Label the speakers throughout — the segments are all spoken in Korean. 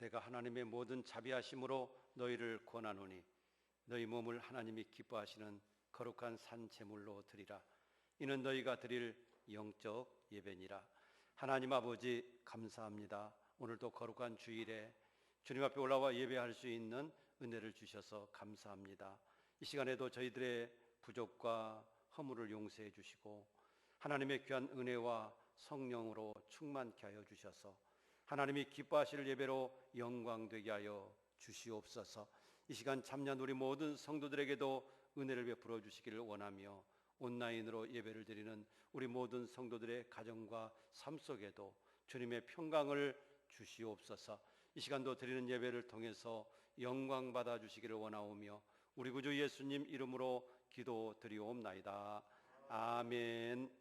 Speaker 1: 내가 하나님의 모든 자비하심으로 너희를 권하노니 너희 몸을 하나님이 기뻐하시는 거룩한 산 제물로 드리라. 이는 너희가 드릴 영적 예배니라. 하나님 아버지, 감사합니다. 오늘도 거룩한 주일에 주님 앞에 올라와 예배할 수 있는 은혜를 주셔서 감사합니다. 이 시간에도 저희들의 부족과 허물을 용서해 주시고 하나님의 귀한 은혜와 성령으로 충만케 하여 주셔서 하나님이 기뻐하실 예배로 영광되게 하여 주시옵소서. 이 시간 참여한 우리 모든 성도들에게도 은혜를 베풀어 주시기를 원하며 온라인으로 예배를 드리는 우리 모든 성도들의 가정과 삶 속에도 주님의 평강을 주시옵소서. 이 시간도 드리는 예배를 통해서 영광 받아 주시기를 원하오며 우리 구주 예수님 이름으로 기도드리옵나이다. 아멘.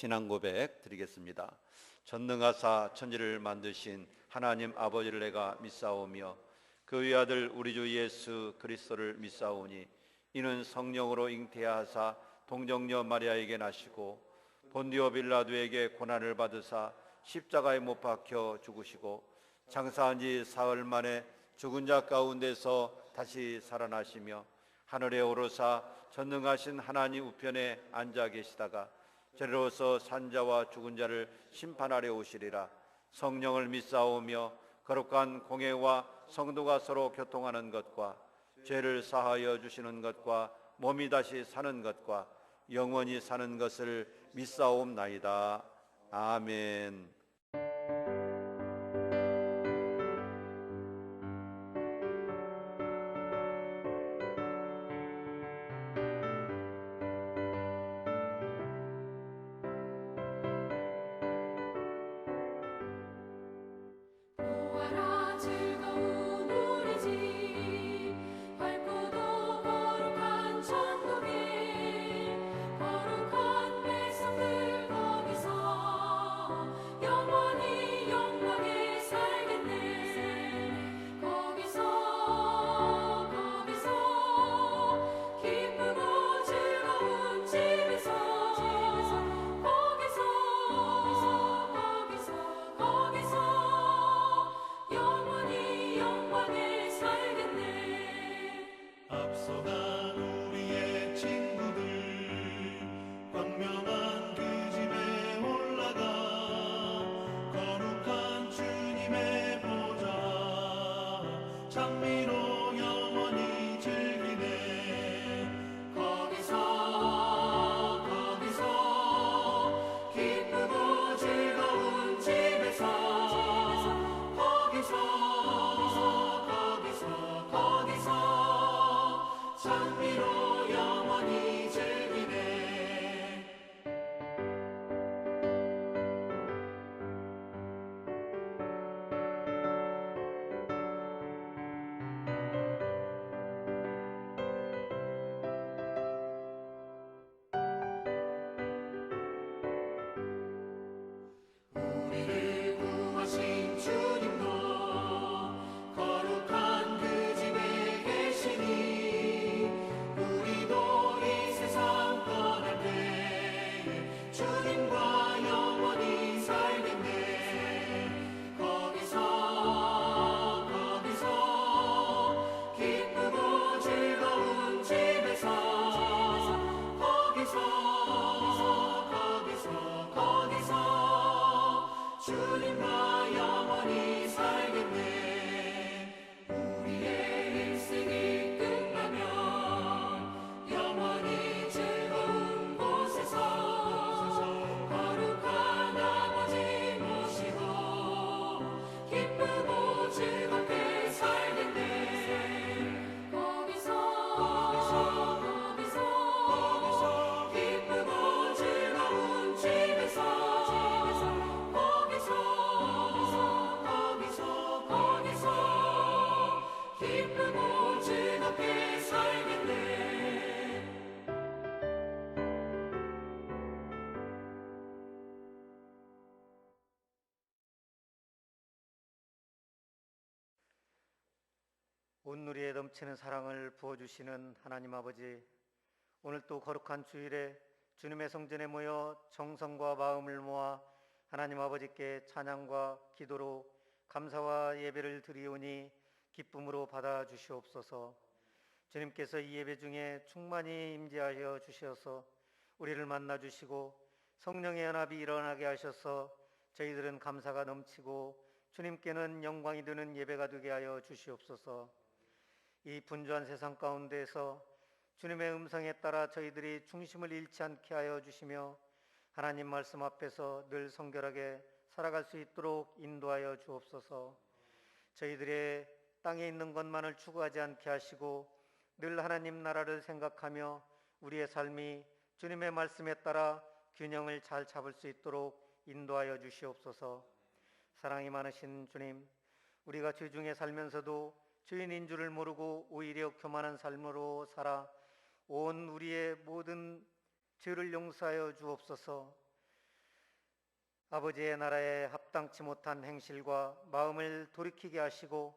Speaker 1: 신앙 고백 드리겠습니다. 전능하사 천지를 만드신 하나님 아버지를 내가 믿사오며 그 외아들 우리 주 예수 그리스도를 믿사오니 이는 성령으로 잉태하사 동정녀 마리아에게 나시고 본디오 빌라도에게 고난을 받으사 십자가에 못 박혀 죽으시고 장사한 지 사흘 만에 죽은 자 가운데서 다시 살아나시며 하늘에 오르사 전능하신 하나님 우편에 앉아 계시다가 저리로서 산자와 죽은 자를 심판하려 오시리라. 성령을 믿사오며 거룩한 공회와 성도가 서로 교통하는 것과 죄를 사하여 주시는 것과 몸이 다시 사는 것과 영원히 사는 것을 믿사옵나이다. 아멘.
Speaker 2: 온누리에 넘치는 사랑을 부어주시는 하나님 아버지, 오늘 또 거룩한 주일에 주님의 성전에 모여 정성과 마음을 모아 하나님 아버지께 찬양과 기도로 감사와 예배를 드리오니 기쁨으로 받아주시옵소서. 주님께서 이 예배 중에 충만히 임재하여 주셔서 우리를 만나주시고 성령의 연합이 일어나게 하셔서 저희들은 감사가 넘치고 주님께는 영광이 되는 예배가 되게 하여 주시옵소서. 이 분주한 세상 가운데에서 주님의 음성에 따라 저희들이 중심을 잃지 않게 하여 주시며 하나님 말씀 앞에서 늘 성결하게 살아갈 수 있도록 인도하여 주옵소서. 저희들의 땅에 있는 것만을 추구하지 않게 하시고 늘 하나님 나라를 생각하며 우리의 삶이 주님의 말씀에 따라 균형을 잘 잡을 수 있도록 인도하여 주시옵소서. 사랑이 많으신 주님, 우리가 죄 중에 살면서도 주인인 줄을 모르고 오히려 교만한 삶으로 살아 온 우리의 모든 죄를 용서하여 주옵소서. 아버지의 나라에 합당치 못한 행실과 마음을 돌이키게 하시고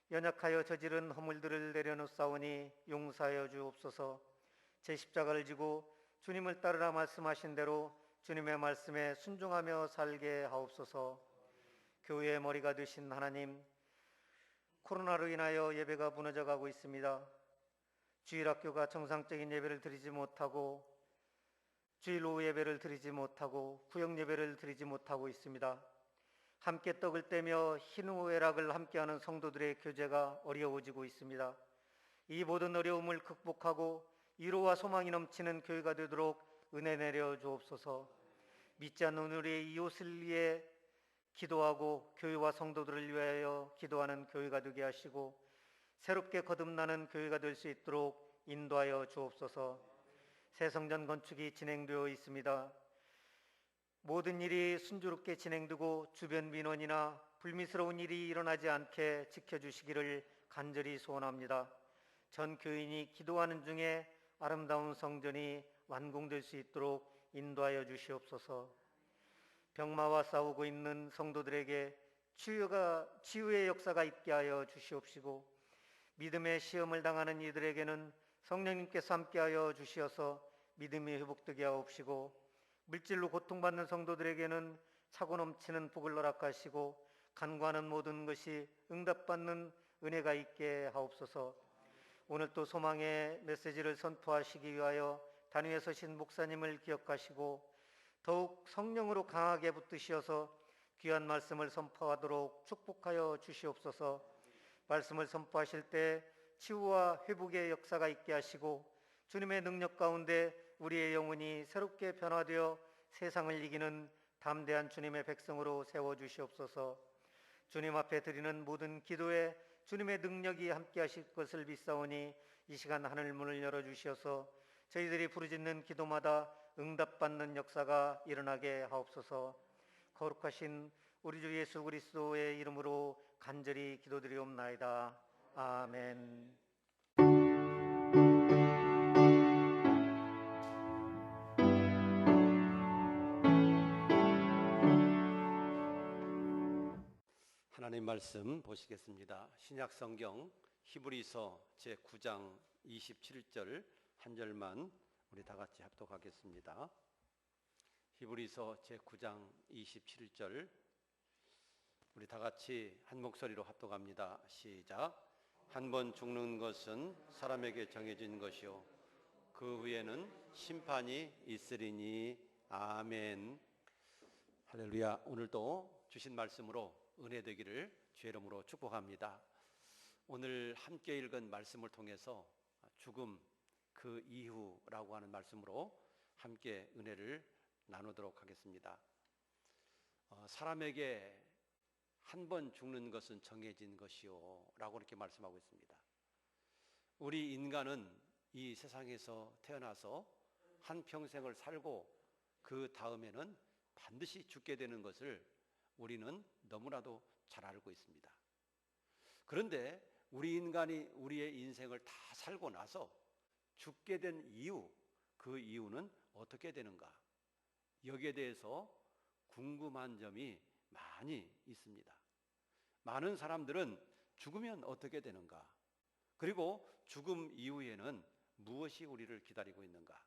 Speaker 2: 연약하여 저지른 허물들을 내려놓사오니 용서하여 주옵소서. 제 십자가를 지고 주님을 따르라 말씀하신 대로 주님의 말씀에 순종하며 살게 하옵소서. 교회의 머리가 되신 하나님, 코로나로 인하여 예배가 무너져 가고 있습니다. 주일학교가 정상적인 예배를 드리지 못하고 주일 오후 예배를 드리지 못하고 구역 예배를 드리지 못하고 있습니다. 함께 떡을 떼며 희노애락을 함께하는 성도들의 교제가 어려워지고 있습니다. 이 모든 어려움을 극복하고 위로와 소망이 넘치는 교회가 되도록 은혜 내려 주옵소서. 믿지 않는 우리의 이웃을 위해 기도하고 교회와 성도들을 위하여 기도하는 교회가 되게 하시고 새롭게 거듭나는 교회가 될 수 있도록 인도하여 주옵소서. 새 성전 건축이 진행되어 있습니다. 모든 일이 순조롭게 진행되고 주변 민원이나 불미스러운 일이 일어나지 않게 지켜주시기를 간절히 소원합니다. 전 교인이 기도하는 중에 아름다운 성전이 완공될 수 있도록 인도하여 주시옵소서. 병마와 싸우고 있는 성도들에게 치유의 역사가 있게 하여 주시옵시고 믿음의 시험을 당하는 이들에게는 성령님께서 함께하여 주시어서 믿음이 회복되게 하옵시고 물질로 고통받는 성도들에게는 차고 넘치는 복을 허락하시고 간구하는 모든 것이 응답받는 은혜가 있게 하옵소서. 오늘 또 소망의 메시지를 선포하시기 위하여 단위에 서신 목사님을 기억하시고 더욱 성령으로 강하게 붙드시어서 귀한 말씀을 선포하도록 축복하여 주시옵소서. 말씀을 선포하실 때 치유와 회복의 역사가 있게 하시고 주님의 능력 가운데 우리의 영혼이 새롭게 변화되어 세상을 이기는 담대한 주님의 백성으로 세워주시옵소서. 주님 앞에 드리는 모든 기도에 주님의 능력이 함께 하실 것을 믿사오니 이 시간 하늘 문을 열어주시어서 저희들이 부르짖는 기도마다 응답받는 역사가 일어나게 하옵소서. 거룩하신 우리 주 예수 그리스도의 이름으로 간절히 기도드리옵나이다. 아멘.
Speaker 1: 하나님 말씀 보시겠습니다. 신약 성경 히브리서 제9장 27절 한 절만 우리 다 같이 합독하겠습니다. 히브리서 제9장 27절 우리 다 같이 한 목소리로 합독합니다. 시작. 한 번 죽는 것은 사람에게 정해진 것이요 그 후에는 심판이 있으리니. 아멘. 할렐루야. 오늘도 주신 말씀으로 은혜 되기를 주의 이름으로 축복합니다. 오늘 함께 읽은 말씀을 통해서 죽음 그 이후라고 하는 말씀으로 함께 은혜를 나누도록 하겠습니다. 사람에게 한 번 죽는 것은 정해진 것이요 라고 이렇게 말씀하고 있습니다. 우리 인간은 이 세상에서 태어나서 한평생을 살고 그 다음에는 반드시 죽게 되는 것을 우리는 너무나도 잘 알고 있습니다. 그런데 우리 인간이 우리의 인생을 다 살고 나서 죽게 된 이유, 그 이유는 어떻게 되는가? 여기에 대해서 궁금한 점이 많이 있습니다. 많은 사람들은 죽으면 어떻게 되는가? 그리고 죽음 이후에는 무엇이 우리를 기다리고 있는가?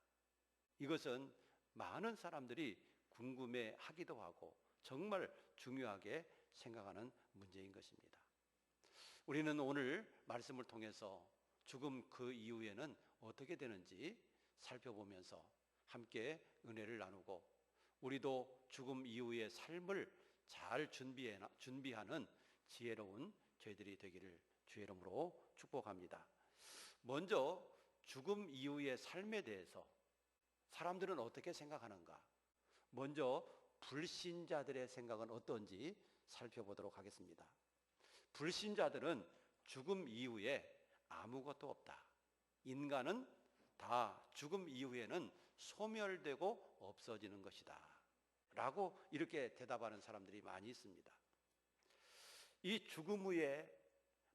Speaker 1: 이것은 많은 사람들이 궁금해 하기도 하고 정말 중요하게 생각하는 문제인 것입니다. 우리는 오늘 말씀을 통해서 죽음 그 이후에는 어떻게 되는지 살펴보면서 함께 은혜를 나누고 우리도 죽음 이후의 삶을 잘 준비하는 지혜로운 저희들이 되기를 주의 이름으로 축복합니다. 먼저 죽음 이후의 삶에 대해서 사람들은 어떻게 생각하는가? 먼저 불신자들의 생각은 어떤지 살펴보도록 하겠습니다. 불신자들은 죽음 이후에 아무것도 없다. 인간은 다 죽음 이후에는 소멸되고 없어지는 것이다. 라고 이렇게 대답하는 사람들이 많이 있습니다. 이 죽음 후에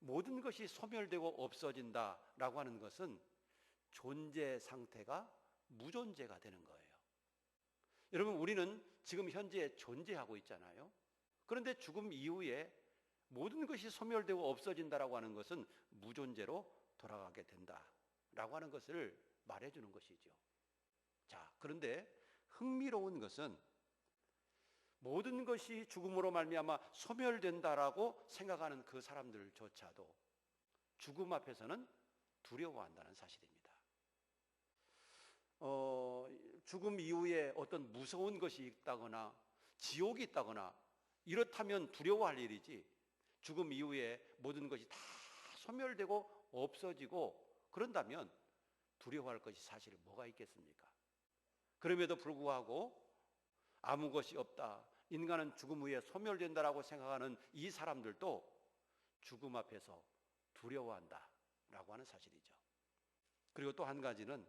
Speaker 1: 모든 것이 소멸되고 없어진다라고 하는 것은 존재 상태가 무존재가 되는 거예요. 여러분, 우리는 지금 현재 존재하고 있잖아요. 그런데 죽음 이후에 모든 것이 소멸되고 없어진다라고 하는 것은 무존재로 돌아가게 된다라고 하는 것을 말해주는 것이죠. 자, 그런데 흥미로운 것은 모든 것이 죽음으로 말미암아 소멸된다라고 생각하는 그 사람들조차도 죽음 앞에서는 두려워한다는 사실입니다. 죽음 이후에 어떤 무서운 것이 있다거나 지옥이 있다거나 이렇다면 두려워할 일이지, 죽음 이후에 모든 것이 다 소멸되고 없어지고 그런다면 두려워할 것이 사실 뭐가 있겠습니까? 그럼에도 불구하고 아무 것이 없다, 인간은 죽음 후에 소멸된다라고 생각하는 이 사람들도 죽음 앞에서 두려워한다라고 하는 사실이죠. 그리고 또 한 가지는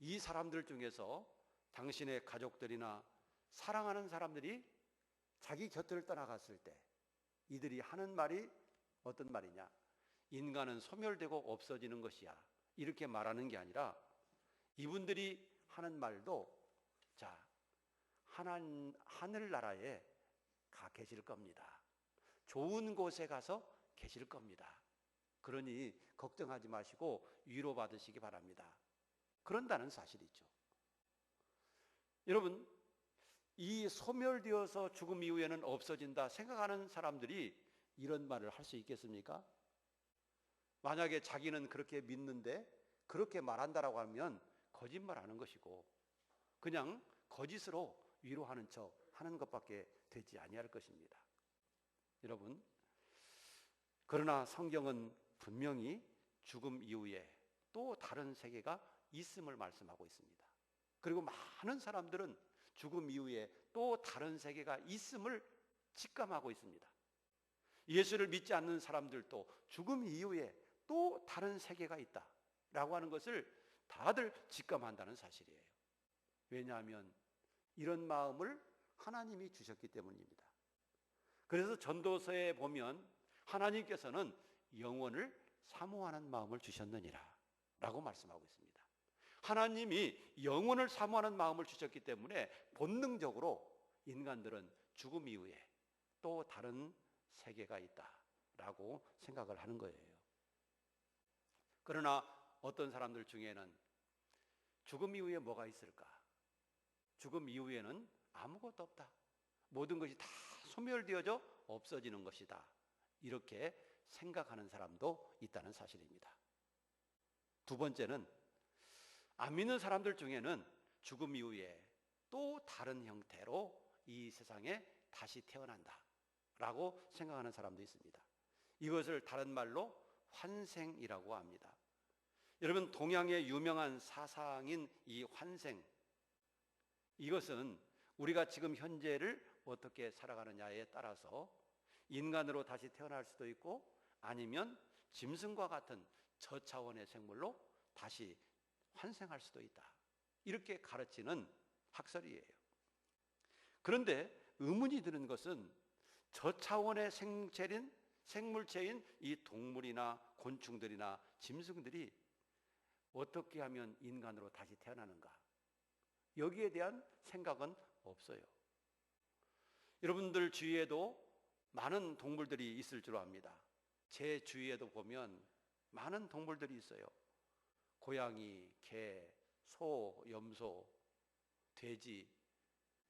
Speaker 1: 이 사람들 중에서 당신의 가족들이나 사랑하는 사람들이 자기 곁을 떠나갔을 때 이들이 하는 말이 어떤 말이냐? 인간은 소멸되고 없어지는 것이야, 이렇게 말하는 게 아니라 이분들이 하는 말도 자, 하늘나라에 가 계실 겁니다. 좋은 곳에 가서 계실 겁니다. 그러니 걱정하지 마시고 위로받으시기 바랍니다. 그런다는 사실이죠. 여러분, 이 소멸되어서 죽음 이후에는 없어진다 생각하는 사람들이 이런 말을 할 수 있겠습니까? 만약에 자기는 그렇게 믿는데 그렇게 말한다라고 하면 거짓말하는 것이고 그냥 거짓으로 위로하는 척 하는 것밖에 되지 아니할 것입니다. 여러분, 그러나 성경은 분명히 죽음 이후에 또 다른 세계가 있음을 말씀하고 있습니다. 그리고 많은 사람들은 죽음 이후에 또 다른 세계가 있음을 직감하고 있습니다. 예수를 믿지 않는 사람들도 죽음 이후에 또 다른 세계가 있다라고 하는 것을 다들 직감한다는 사실이에요. 왜냐하면 이런 마음을 하나님이 주셨기 때문입니다. 그래서 전도서에 보면 하나님께서는 영원을 사모하는 마음을 주셨느니라 라고 말씀하고 있습니다. 하나님이 영원을 사모하는 마음을 주셨기 때문에 본능적으로 인간들은 죽음 이후에 또 다른 세계가 있다라고 생각을 하는 거예요. 그러나 어떤 사람들 중에는 죽음 이후에 뭐가 있을까? 죽음 이후에는 아무것도 없다. 모든 것이 다 소멸되어져 없어지는 것이다. 이렇게 생각하는 사람도 있다는 사실입니다. 두 번째는 안 믿는 사람들 중에는 죽음 이후에 또 다른 형태로 이 세상에 다시 태어난다라고 생각하는 사람도 있습니다. 이것을 다른 말로 환생이라고 합니다. 여러분, 동양의 유명한 사상인 이 환생, 이것은 우리가 지금 현재를 어떻게 살아가느냐에 따라서 인간으로 다시 태어날 수도 있고 아니면 짐승과 같은 저차원의 생물로 다시 환생할 수도 있다, 이렇게 가르치는 학설이에요. 그런데 의문이 드는 것은 저차원의 생물체인 이 동물이나 곤충들이나 짐승들이 어떻게 하면 인간으로 다시 태어나는가? 여기에 대한 생각은 없어요. 여러분들 주위에도 많은 동물들이 있을 줄 압니다. 제 주위에도 보면 많은 동물들이 있어요. 고양이, 개, 소, 염소, 돼지,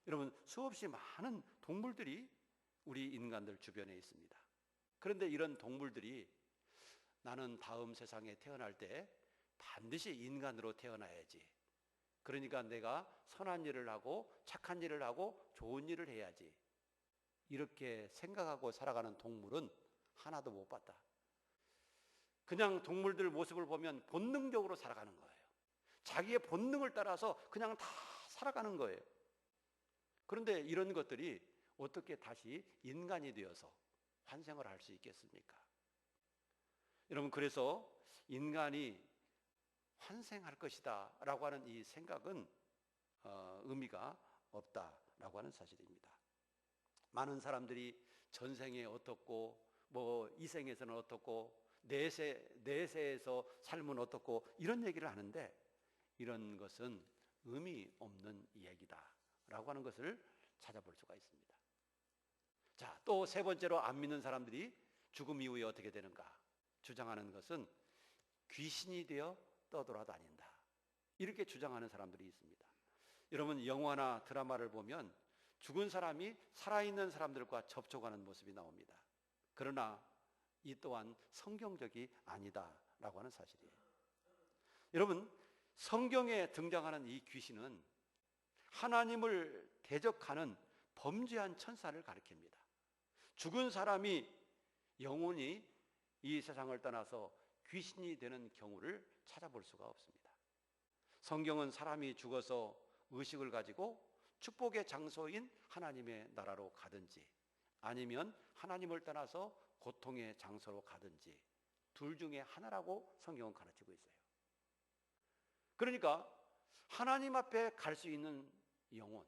Speaker 1: 여러분 수없이 많은 동물들이 우리 인간들 주변에 있습니다. 그런데 이런 동물들이 나는 다음 세상에 태어날 때 반드시 인간으로 태어나야지, 그러니까 내가 선한 일을 하고 착한 일을 하고 좋은 일을 해야지, 이렇게 생각하고 살아가는 동물은 하나도 못 봤다. 그냥 동물들 모습을 보면 본능적으로 살아가는 거예요. 자기의 본능을 따라서 그냥 다 살아가는 거예요. 그런데 이런 것들이 어떻게 다시 인간이 되어서 환생을 할 수 있겠습니까? 여러분, 그래서 인간이 환생할 것이다 라고 하는 이 생각은 의미가 없다라고 하는 사실입니다. 많은 사람들이 전생에 어떻고 뭐 이생에서는 어떻고 내세에서 삶은 어떻고 이런 얘기를 하는데, 이런 것은 의미 없는 얘기다라고 하는 것을 찾아볼 수가 있습니다. 자, 또 세 번째로 안 믿는 사람들이 죽음 이후에 어떻게 되는가 주장하는 것은 귀신이 되어 떠돌아다닌다, 이렇게 주장하는 사람들이 있습니다. 여러분, 영화나 드라마를 보면 죽은 사람이 살아있는 사람들과 접촉하는 모습이 나옵니다. 그러나 이 또한 성경적이 아니다라고 하는 사실이에요. 여러분, 성경에 등장하는 이 귀신은 하나님을 대적하는 범죄한 천사를 가리킵니다. 죽은 사람이 영원히 이 세상을 떠나서 귀신이 되는 경우를 찾아볼 수가 없습니다. 성경은 사람이 죽어서 의식을 가지고 축복의 장소인 하나님의 나라로 가든지 아니면 하나님을 떠나서 고통의 장소로 가든지 둘 중에 하나라고 성경은 가르치고 있어요. 그러니까 하나님 앞에 갈 수 있는 영혼,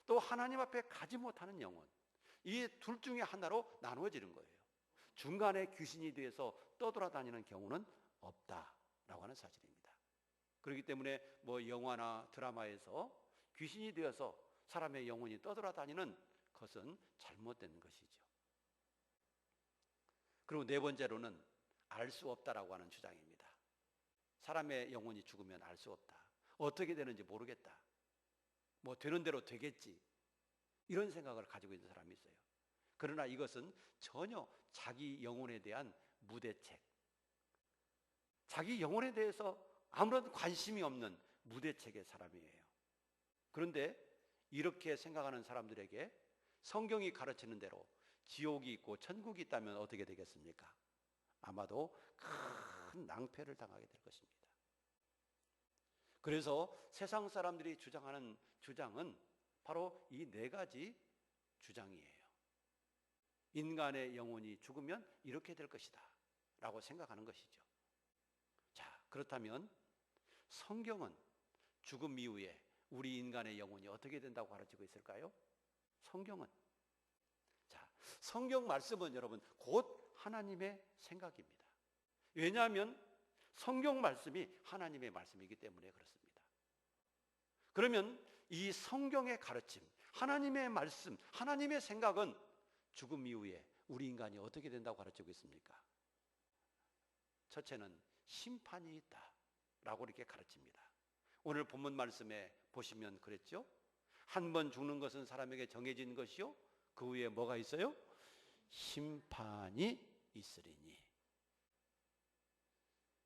Speaker 1: 또 하나님 앞에 가지 못하는 영혼, 이 둘 중에 하나로 나누어지는 거예요. 중간에 귀신이 돼서 떠돌아다니는 경우는 없다라고 하는 사실입니다. 그렇기 때문에 뭐 영화나 드라마에서 귀신이 되어서 사람의 영혼이 떠돌아다니는 것은 잘못된 것이죠. 그리고 네 번째로는 알 수 없다라고 하는 주장입니다. 사람의 영혼이 죽으면 알 수 없다, 어떻게 되는지 모르겠다, 뭐 되는 대로 되겠지, 이런 생각을 가지고 있는 사람이 있어요. 그러나 이것은 전혀 자기 영혼에 대한 무대책, 자기 영혼에 대해서 아무런 관심이 없는 무대책의 사람이에요. 그런데 이렇게 생각하는 사람들에게 성경이 가르치는 대로 지옥이 있고 천국이 있다면 어떻게 되겠습니까? 아마도 큰 낭패를 당하게 될 것입니다. 그래서 세상 사람들이 주장하는 주장은 바로 이 네 가지 주장이에요. 인간의 영혼이 죽으면 이렇게 될 것이다 라고 생각하는 것이죠. 자, 그렇다면 성경은 죽음 이후에 우리 인간의 영혼이 어떻게 된다고 가르치고 있을까요? 성경은, 자, 성경 말씀은 여러분 곧 하나님의 생각입니다. 왜냐하면 성경 말씀이 하나님의 말씀이기 때문에 그렇습니다. 그러면 이 성경의 가르침, 하나님의 말씀, 하나님의 생각은 죽음 이후에 우리 인간이 어떻게 된다고 가르치고 있습니까? 첫째는 심판이 있다라고 이렇게 가르칩니다. 오늘 본문 말씀에 보시면 그랬죠? 한 번 죽는 것은 사람에게 정해진 것이요, 그 후에 뭐가 있어요? 심판이 있으리니.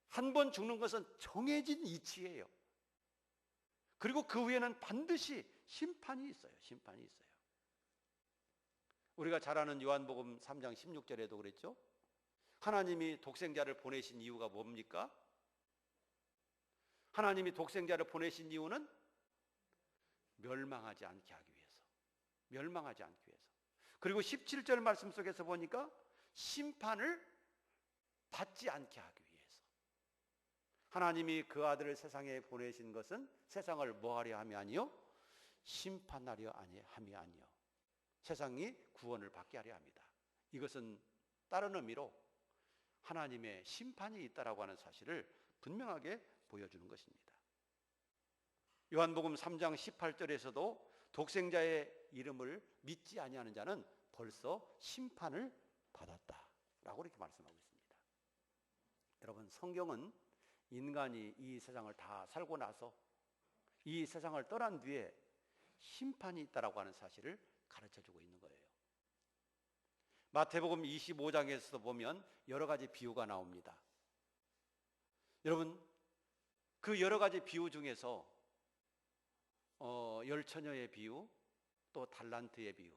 Speaker 1: 한 번 죽는 것은 정해진 이치예요. 그리고 그 후에는 반드시 심판이 있어요. 심판이 있어요. 우리가 잘 아는 요한복음 3장 16절에도 그랬죠? 하나님이 독생자를 보내신 이유가 뭡니까? 하나님이 독생자를 보내신 이유는 멸망하지 않게 하기 위해서. 멸망하지 않기 위해서. 그리고 17절 말씀 속에서 보니까 심판을 받지 않게 하기 위해서. 하나님이 그 아들을 세상에 보내신 것은 세상을 뭐하려 함이 아니요? 심판하려 함이 아니요, 세상이 구원을 받게 하려 합니다. 이것은 다른 의미로 하나님의 심판이 있다라고 하는 사실을 분명하게 보여주는 것입니다. 요한복음 3장 18절에서도 독생자의 이름을 믿지 아니하는 자는 벌써 심판을 받았다라고 이렇게 말씀하고 있습니다. 여러분, 성경은 인간이 이 세상을 다 살고 나서 이 세상을 떠난 뒤에 심판이 있다라고 하는 사실을 가르쳐주고 있는 거예요. 마태복음 25장에서 보면 여러 가지 비유가 나옵니다. 여러분, 그 여러 가지 비유 중에서 열처녀의 비유, 또 달란트의 비유,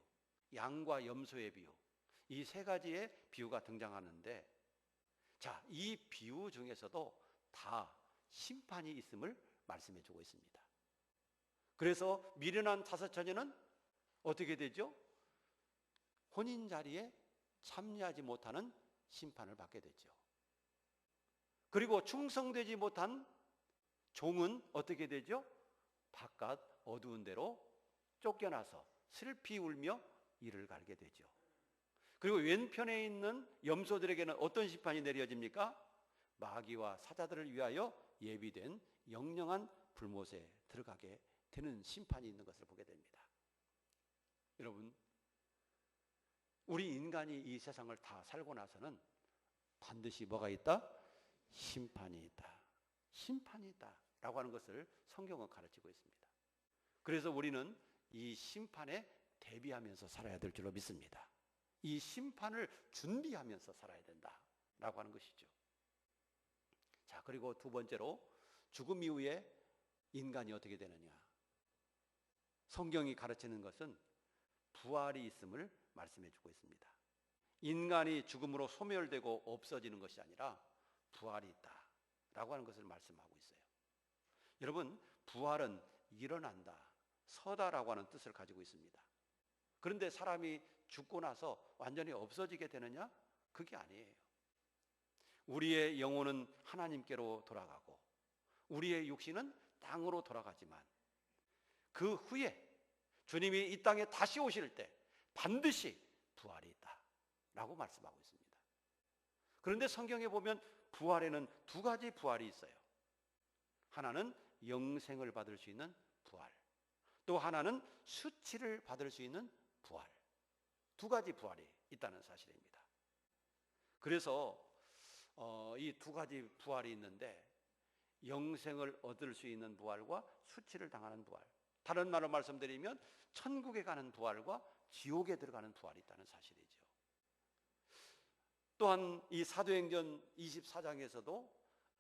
Speaker 1: 양과 염소의 비유, 이 세 가지의 비유가 등장하는데, 자, 이 비유 중에서도 다 심판이 있음을 말씀해 주고 있습니다. 그래서 미련한 다섯 처녀는 어떻게 되죠? 혼인 자리에 참여하지 못하는 심판을 받게 되죠. 그리고 충성되지 못한 종은 어떻게 되죠? 바깥 어두운 데로 쫓겨나서 슬피 울며 이를 갈게 되죠. 그리고 왼편에 있는 염소들에게는 어떤 심판이 내려집니까? 마귀와 사자들을 위하여 예비된 영영한 불못에 들어가게 되는 심판이 있는 것을 보게 됩니다. 여러분, 우리 인간이 이 세상을 다 살고 나서는 반드시 뭐가 있다? 심판이 있다. 심판이 있다 라고 하는 것을 성경은 가르치고 있습니다. 그래서 우리는 이 심판에 대비하면서 살아야 될 줄로 믿습니다. 이 심판을 준비하면서 살아야 된다라고 하는 것이죠. 자, 그리고 두 번째로 죽음 이후에 인간이 어떻게 되느냐. 성경이 가르치는 것은 부활이 있음을 말씀해 주고 있습니다. 인간이 죽음으로 소멸되고 없어지는 것이 아니라 부활이 있다라고 하는 것을 말씀하고 있어요. 여러분, 부활은 일어난다, 서다라고 하는 뜻을 가지고 있습니다. 그런데 사람이 죽고 나서 완전히 없어지게 되느냐? 그게 아니에요. 우리의 영혼은 하나님께로 돌아가고 우리의 육신은 땅으로 돌아가지만 그 후에 주님이 이 땅에 다시 오실 때 반드시 부활이 있다라고 말씀하고 있습니다. 그런데 성경에 보면 부활에는 두 가지 부활이 있어요. 하나는 영생을 받을 수 있는 부활, 또 하나는 수치를 받을 수 있는 부활. 두 가지 부활이 있다는 사실입니다. 그래서 이 두 가지 부활이 있는데 영생을 얻을 수 있는 부활과 수치를 당하는 부활, 다른 말로 말씀드리면 천국에 가는 부활과 지옥에 들어가는 부활이 있다는 사실이죠. 또한 이 사도행전 24장에서도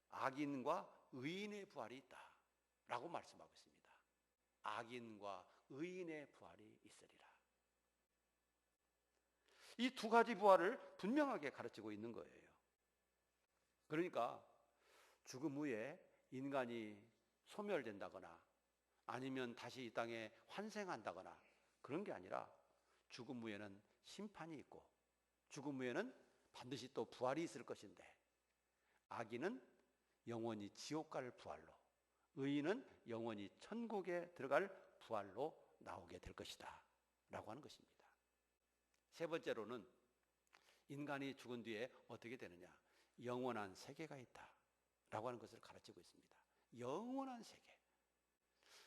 Speaker 1: 악인과 의인의 부활이 있다라고 말씀하고 있습니다. 악인과 의인의 부활이 있으리라. 이 두 가지 부활을 분명하게 가르치고 있는 거예요. 그러니까 죽음 후에 인간이 소멸된다거나 아니면 다시 이 땅에 환생한다거나 그런 게 아니라 죽음 후에는 심판이 있고 죽음 후에는 반드시 또 부활이 있을 것인데, 악인은 영원히 지옥 갈 부활로, 의인은 영원히 천국에 들어갈 부활로 나오게 될 것이다 라고 하는 것입니다. 세 번째로는 인간이 죽은 뒤에 어떻게 되느냐, 영원한 세계가 있다 라고 하는 것을 가르치고 있습니다. 영원한 세계.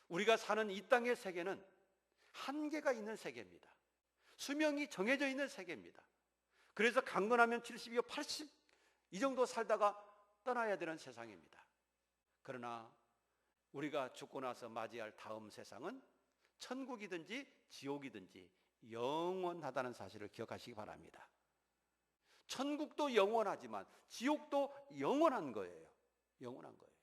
Speaker 1: 우리가 사는 이 땅의 세계는 한계가 있는 세계입니다. 수명이 정해져 있는 세계입니다. 그래서 강건하면 70이요 80 이 정도 살다가 떠나야 되는 세상입니다. 그러나 우리가 죽고 나서 맞이할 다음 세상은 천국이든지 지옥이든지 영원하다는 사실을 기억하시기 바랍니다. 천국도 영원하지만 지옥도 영원한 거예요. 영원한 거예요.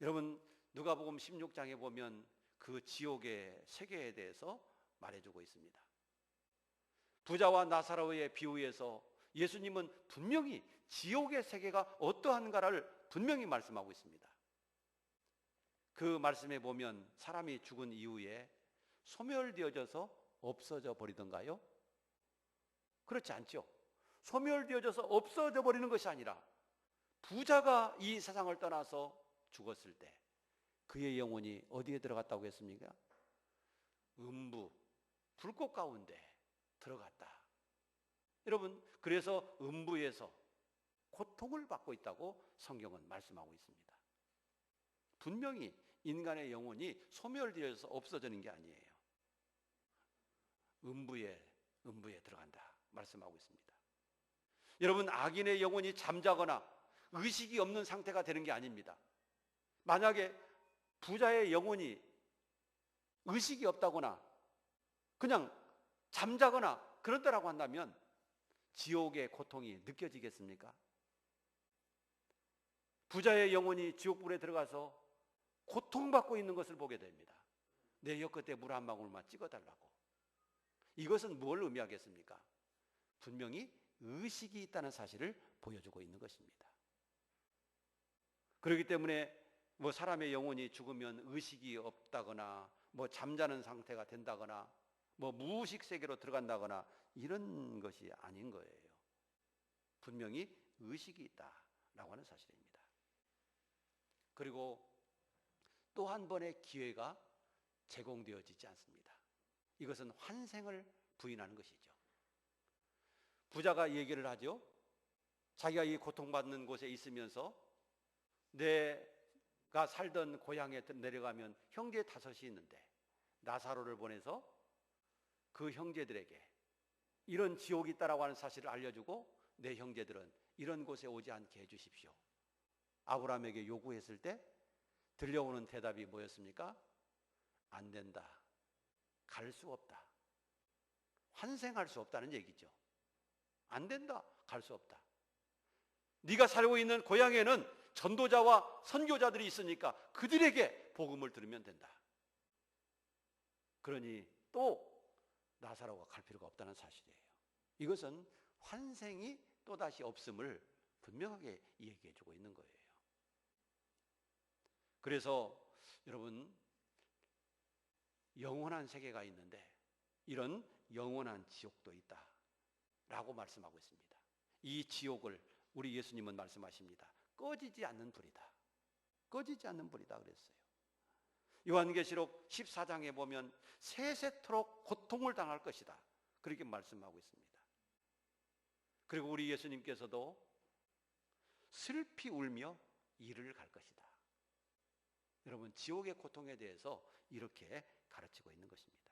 Speaker 1: 여러분, 누가복음 16장에 보면 그 지옥의 세계에 대해서 말해주고 있습니다. 부자와 나사로의 비유에서 예수님은 분명히 지옥의 세계가 어떠한가를 분명히 말씀하고 있습니다. 그 말씀에 보면 사람이 죽은 이후에 소멸되어져서 없어져 버리던가요? 그렇지 않죠. 소멸되어져서 없어져 버리는 것이 아니라 부자가 이 세상을 떠나서 죽었을 때 그의 영혼이 어디에 들어갔다고 했습니까? 음부, 불꽃 가운데 들어갔다. 여러분, 그래서 음부에서 고통을 받고 있다고 성경은 말씀하고 있습니다. 분명히 인간의 영혼이 소멸되어서 없어지는 게 아니에요. 음부에 들어간다 말씀하고 있습니다. 여러분, 악인의 영혼이 잠자거나 의식이 없는 상태가 되는 게 아닙니다. 만약에 부자의 영혼이 의식이 없다거나 그냥 잠자거나 그런다라고 한다면 지옥의 고통이 느껴지겠습니까? 부자의 영혼이 지옥불에 들어가서 고통받고 있는 것을 보게 됩니다. 내 혀끝에 물 한 방울만 찍어달라고. 이것은 뭘 의미하겠습니까? 분명히 의식이 있다는 사실을 보여주고 있는 것입니다. 그렇기 때문에 뭐 사람의 영혼이 죽으면 의식이 없다거나 뭐 잠자는 상태가 된다거나 뭐 무의식 세계로 들어간다거나 이런 것이 아닌 거예요. 분명히 의식이 있다라고 하는 사실입니다. 그리고 또 한 번의 기회가 제공되어지지 않습니다. 이것은 환생을 부인하는 것이죠. 부자가 얘기를 하죠. 자기가 이 고통받는 곳에 있으면서 내가 살던 고향에 내려가면 형제 5이 있는데 나사로를 보내서 그 형제들에게 이런 지옥이 있다라고 하는 사실을 알려주고 내 형제들은 이런 곳에 오지 않게 해주십시오. 아브라함에게 요구했을 때 들려오는 대답이 뭐였습니까? 안 된다. 갈 수 없다. 환생할 수 없다는 얘기죠. 안 된다. 갈 수 없다. 네가 살고 있는 고향에는 전도자와 선교자들이 있으니까 그들에게 복음을 들으면 된다. 그러니 또 나사로가 갈 필요가 없다는 사실이에요. 이것은 환생이 또다시 없음을 분명하게 얘기해 주고 있는 거예요. 그래서 여러분, 영원한 세계가 있는데 이런 영원한 지옥도 있다라고 말씀하고 있습니다. 이 지옥을 우리 예수님은 말씀하십니다. 꺼지지 않는 불이다. 꺼지지 않는 불이다 그랬어요. 요한계시록 14장에 보면 세세토록 고통을 당할 것이다. 그렇게 말씀하고 있습니다. 그리고 우리 예수님께서도 슬피 울며 이를 갈 것이다. 여러분, 지옥의 고통에 대해서 이렇게 가르치고 있는 것입니다.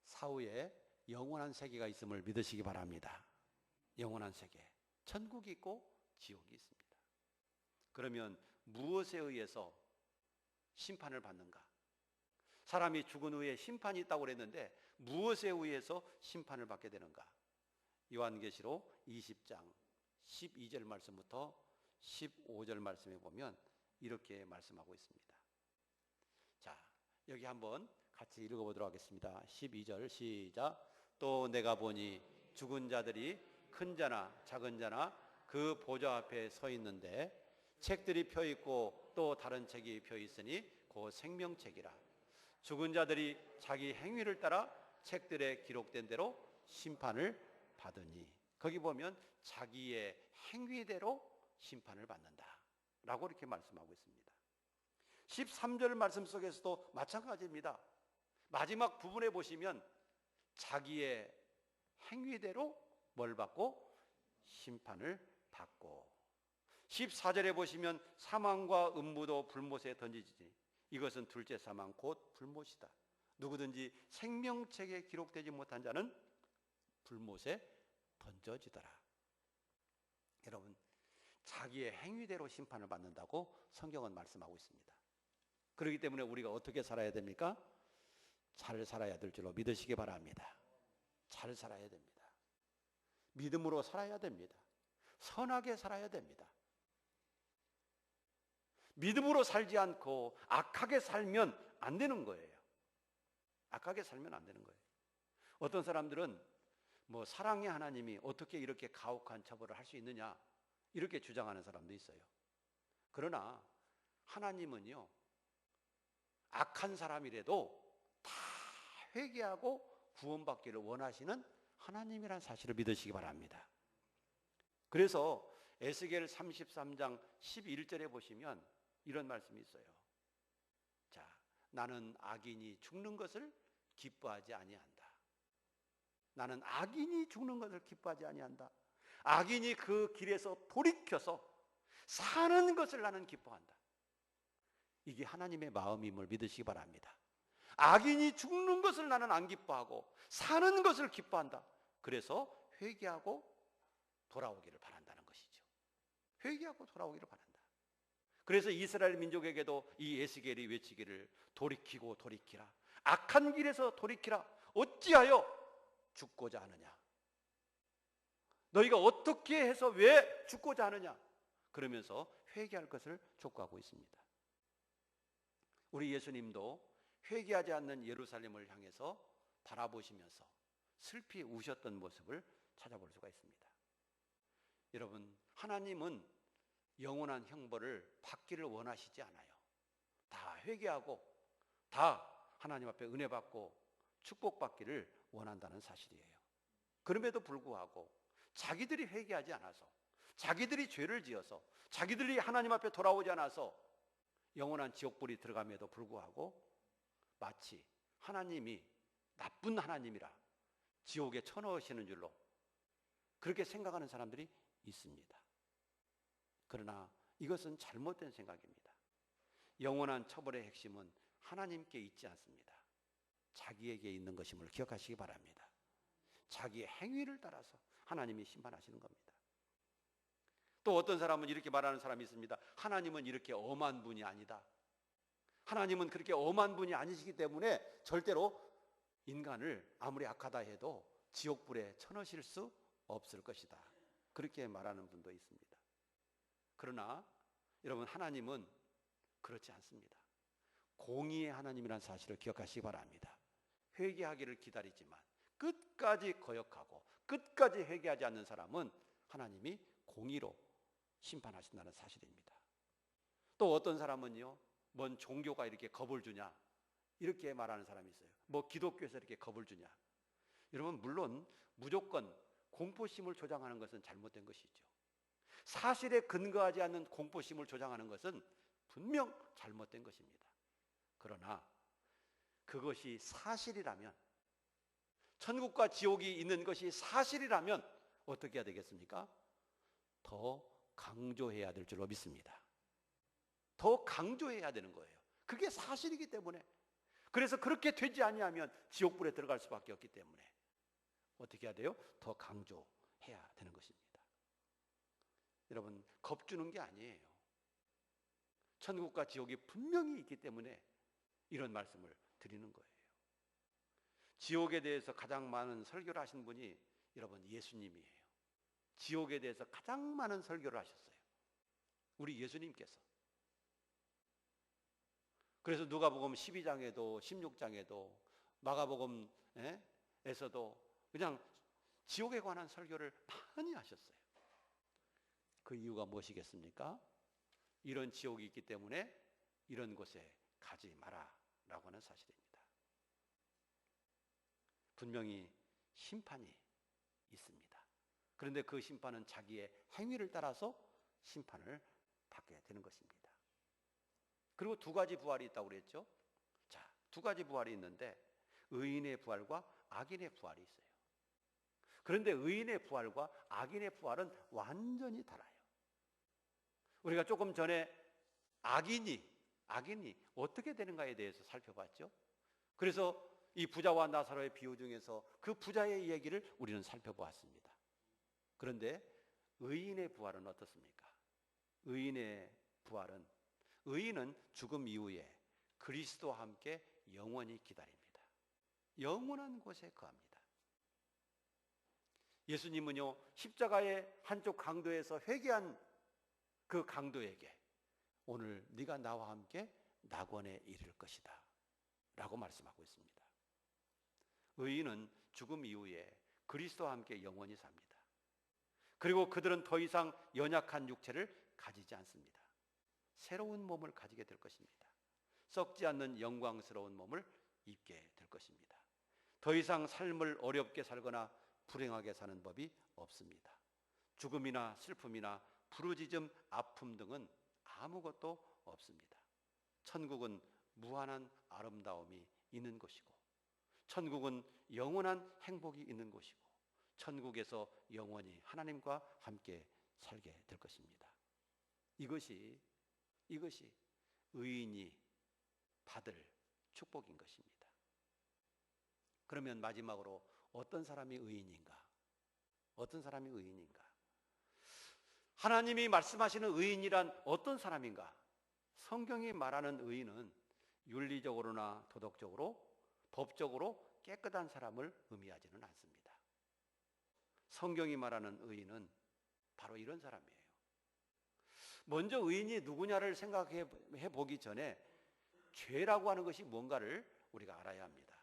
Speaker 1: 사후에 영원한 세계가 있음을 믿으시기 바랍니다. 영원한 세계, 천국이 있고 지옥이 있습니다. 그러면 무엇에 의해서 심판을 받는가? 사람이 죽은 후에 심판이 있다고 그랬는데 무엇에 의해서 심판을 받게 되는가? 요한계시록 20장 12절 말씀부터 15절 말씀에 보면 이렇게 말씀하고 있습니다. 자, 여기 한번 같이 읽어보도록 하겠습니다. 12절 시작. 또 내가 보니 죽은 자들이 큰 자나 작은 자나 그 보좌 앞에 서 있는데 책들이 펴 있고 또 다른 책이 펴 있으니 그 생명책이라. 죽은 자들이 자기 행위를 따라 책들에 기록된 대로 심판을 받으니, 거기 보면 자기의 행위대로 심판을 받는다 라고 이렇게 말씀하고 있습니다. 13절 말씀 속에서도 마찬가지입니다. 마지막 부분에 보시면 자기의 행위대로 뭘 받고? 심판을 받고, 14절에 보시면 사망과 음부도 불못에 던지지니 이것은 둘째 사망 곧 불못이다. 누구든지 생명책에 기록되지 못한 자는 불못에 던져지더라. 여러분, 자기의 행위대로 심판을 받는다고 성경은 말씀하고 있습니다. 그렇기 때문에 우리가 어떻게 살아야 됩니까? 잘 살아야 될 줄로 믿으시기 바랍니다. 잘 살아야 됩니다. 믿음으로 살아야 됩니다. 선하게 살아야 됩니다. 믿음으로 살지 않고 악하게 살면 안 되는 거예요. 악하게 살면 안 되는 거예요. 어떤 사람들은 뭐 사랑의 하나님이 어떻게 이렇게 가혹한 처벌을 할 수 있느냐 이렇게 주장하는 사람도 있어요. 그러나 하나님은요, 악한 사람이라도 다 회개하고 구원받기를 원하시는 하나님이라는 사실을 믿으시기 바랍니다. 그래서 에스겔 33장 11절에 보시면 이런 말씀이 있어요. 자, 나는 악인이 죽는 것을 기뻐하지 아니한다. 나는 악인이 죽는 것을 기뻐하지 아니한다. 악인이 그 길에서 돌이켜서 사는 것을 나는 기뻐한다. 이게 하나님의 마음임을 믿으시기 바랍니다. 악인이 죽는 것을 나는 안 기뻐하고 사는 것을 기뻐한다. 그래서 회개하고 돌아오기를 바란다는 것이죠. 회개하고 돌아오기를 바란다. 그래서 이스라엘 민족에게도 이 에스겔이 외치기를 돌이키고 돌이키라. 악한 길에서 돌이키라. 어찌하여 죽고자 하느냐. 너희가 어떻게 해서 왜 죽고자 하느냐. 그러면서 회개할 것을 촉구하고 있습니다. 우리 예수님도 회개하지 않는 예루살렘을 향해서 바라보시면서 슬피 우셨던 모습을 찾아볼 수가 있습니다. 여러분, 하나님은 영원한 형벌을 받기를 원하시지 않아요. 다 회개하고 다 하나님 앞에 은혜 받고 축복받기를 원한다는 사실이에요. 그럼에도 불구하고 자기들이 회개하지 않아서, 자기들이 죄를 지어서, 자기들이 하나님 앞에 돌아오지 않아서 영원한 지옥불이 들어감에도 불구하고 마치 하나님이 나쁜 하나님이라 지옥에 쳐넣으시는 줄로 그렇게 생각하는 사람들이 있습니다. 그러나 이것은 잘못된 생각입니다. 영원한 처벌의 핵심은 하나님께 있지 않습니다. 자기에게 있는 것임을 기억하시기 바랍니다. 자기의 행위를 따라서 하나님이 심판하시는 겁니다. 또 어떤 사람은 이렇게 말하는 사람이 있습니다. 하나님은 이렇게 엄한 분이 아니다. 하나님은 그렇게 엄한 분이 아니시기 때문에 절대로 인간을 아무리 악하다 해도 지옥불에 쳐넣으실 수 없을 것이다. 그렇게 말하는 분도 있습니다. 그러나 여러분, 하나님은 그렇지 않습니다. 공의의 하나님이라는 사실을 기억하시기 바랍니다. 회개하기를 기다리지만 끝까지 거역하고 끝까지 회개하지 않는 사람은 하나님이 공의로 심판하신다는 사실입니다. 또 어떤 사람은요, 뭔 종교가 이렇게 겁을 주냐 이렇게 말하는 사람이 있어요. 뭐 기독교에서 이렇게 겁을 주냐. 여러분, 물론 무조건 공포심을 조장하는 것은 잘못된 것이죠. 사실에 근거하지 않는 공포심을 조장하는 것은 분명 잘못된 것입니다. 그러나 그것이 사실이라면, 천국과 지옥이 있는 것이 사실이라면 어떻게 해야 되겠습니까? 더 강조해야 될 줄로 믿습니다. 더 강조해야 되는 거예요. 그게 사실이기 때문에. 그래서 그렇게 되지 아니하면 지옥불에 들어갈 수밖에 없기 때문에 어떻게 해야 돼요? 더 강조해야 되는 것입니다. 여러분, 겁주는 게 아니에요. 천국과 지옥이 분명히 있기 때문에 이런 말씀을 드리는 거예요. 지옥에 대해서 가장 많은 설교를 하신 분이 여러분 예수님이에요. 지옥에 대해서 가장 많은 설교를 하셨어요. 우리 예수님께서. 그래서 누가복음 12장에도 16장에도 마가복음에서도 그냥 지옥에 관한 설교를 많이 하셨어요. 그 이유가 무엇이겠습니까? 이런 지옥이 있기 때문에 이런 곳에 가지 마라라고 하는 사실입니다. 분명히 심판이 있습니다. 그런데 그 심판은 자기의 행위를 따라서 심판을 받게 되는 것입니다. 그리고 두 가지 부활이 있다고 그랬죠. 자, 두 가지 부활이 있는데 의인의 부활과 악인의 부활이 있어요. 그런데 의인의 부활과 악인의 부활은 완전히 달라요. 우리가 조금 전에 악인이 어떻게 되는가에 대해서 살펴봤죠. 그래서 이 부자와 나사로의 비유 중에서 그 부자의 이야기를 우리는 살펴보았습니다. 그런데 의인의 부활은 어떻습니까? 의인의 부활은, 의인은 죽음 이후에 그리스도와 함께 영원히 기다립니다. 영원한 곳에 거합니다. 예수님은요, 십자가의 한쪽 강도에서 회개한 그 강도에게 오늘 네가 나와 함께 낙원에 이를 것이다 라고 말씀하고 있습니다. 의인은 죽음 이후에 그리스도와 함께 영원히 삽니다. 그리고 그들은 더 이상 연약한 육체를 가지지 않습니다. 새로운 몸을 가지게 될 것입니다. 썩지 않는 영광스러운 몸을 입게 될 것입니다. 더 이상 삶을 어렵게 살거나 불행하게 사는 법이 없습니다. 죽음이나 슬픔이나 부르짖음, 아픔 등은 아무것도 없습니다. 천국은 무한한 아름다움이 있는 곳이고, 천국은 영원한 행복이 있는 곳이고, 천국에서 영원히 하나님과 함께 살게 될 것입니다. 이것이 의인이 받을 축복인 것입니다. 그러면 마지막으로 어떤 사람이 의인인가? 어떤 사람이 의인인가? 하나님이 말씀하시는 의인이란 어떤 사람인가? 성경이 말하는 의인은 윤리적으로나 도덕적으로, 법적으로 깨끗한 사람을 의미하지는 않습니다. 성경이 말하는 의인은 바로 이런 사람이에요. 먼저 의인이 누구냐를 생각해 보기 전에 죄라고 하는 것이 뭔가를 우리가 알아야 합니다.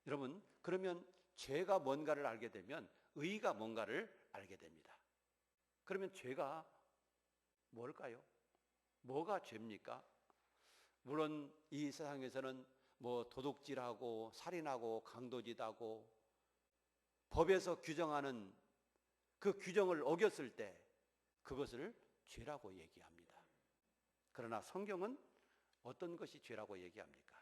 Speaker 1: 여러분, 그러면 죄가 뭔가를 알게 되면 의가 뭔가를 알게 됩니다. 그러면 죄가 뭘까요? 뭐가 죄입니까? 물론 이 세상에서는 뭐 도둑질하고 살인하고 강도짓하고 법에서 규정하는 그 규정을 어겼을 때 그것을 죄라고 얘기합니다. 그러나 성경은 어떤 것이 죄라고 얘기합니까?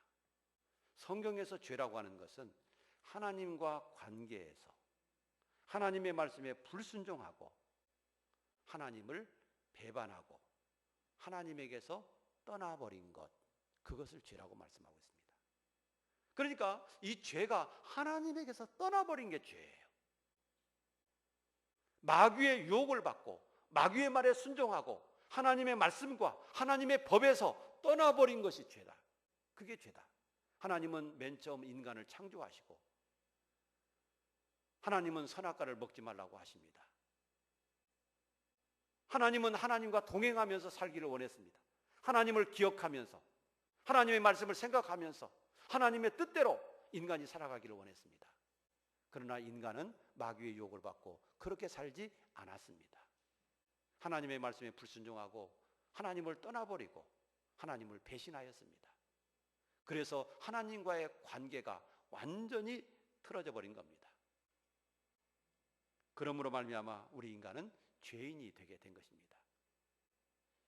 Speaker 1: 성경에서 죄라고 하는 것은 하나님과 관계에서 하나님의 말씀에 불순종하고 하나님을 배반하고 하나님에게서 떠나버린 것, 그것을 죄라고 말씀하고 있습니다. 그러니까 이 죄가 하나님에게서 떠나버린 게 죄예요. 마귀의 유혹을 받고 마귀의 말에 순종하고 하나님의 말씀과 하나님의 법에서 떠나버린 것이 죄다. 그게 죄다. 하나님은 맨 처음 인간을 창조하시고 하나님은 선악과를 먹지 말라고 하십니다. 하나님은 하나님과 동행하면서 살기를 원했습니다. 하나님을 기억하면서 하나님의 말씀을 생각하면서 하나님의 뜻대로 인간이 살아가기를 원했습니다. 그러나 인간은 마귀의 유혹을 받고 그렇게 살지 않았습니다. 하나님의 말씀에 불순종하고 하나님을 떠나버리고 하나님을 배신하였습니다. 그래서 하나님과의 관계가 완전히 틀어져 버린 겁니다. 그러므로 말미암아 우리 인간은 죄인이 되게 된 것입니다.